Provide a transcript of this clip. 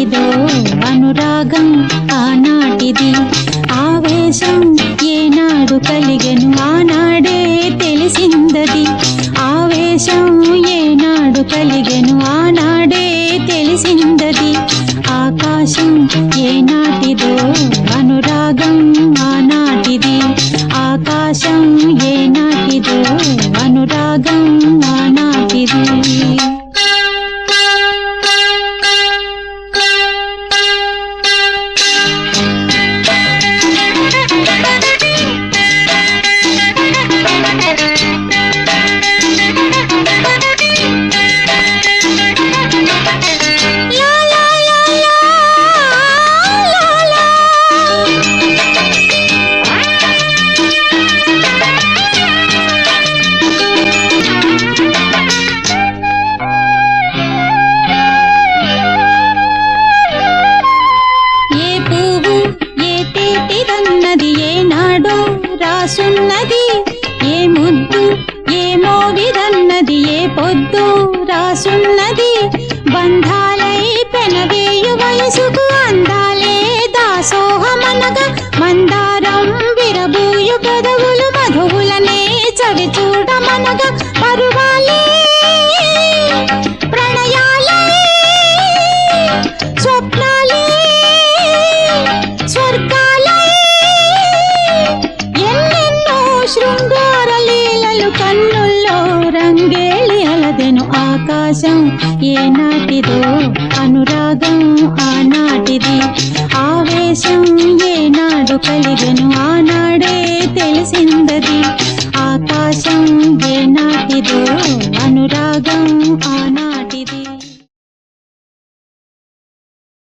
ఏనాటిదో అనురాగం ఆనాటిది ఆవేశం ఏనాడు కలిగెను ఆనాడే తెలిసిందది ఆవేశం ఏనాడు కలిగెను ఆనాడే తెలిసిందది ఆకాశం ఏనాటిదో అనురాగం ఆనాటిది ఆకాశం ఏనాటిదో అనురాగం ఆనాటిది రాసున్నది ఏ ముద్దు ఏ మోవిదన్నది ఏ పొద్దు రాసున్నది బంధాలై పెనవేయు వయసుకు అందాలే దాసోహమనగా మందారం విరబూయు పెదవులు మధువులనే చవి చూడమనగా పరువాలే ప్రణయాలే స్వప్నాలే స్వర్గాలే శృంగార లీలలు కన్నుల్లో రంగేళి అలదెను ఆకాశం ఏనాటిదో అనురాగం ఆనాటిది ఆవేశం ఏనాడు కలిగెను ఆనాడే తెలిసిందది ఆకాశం ఏనాటిదో అనురాగం ఆనాటిది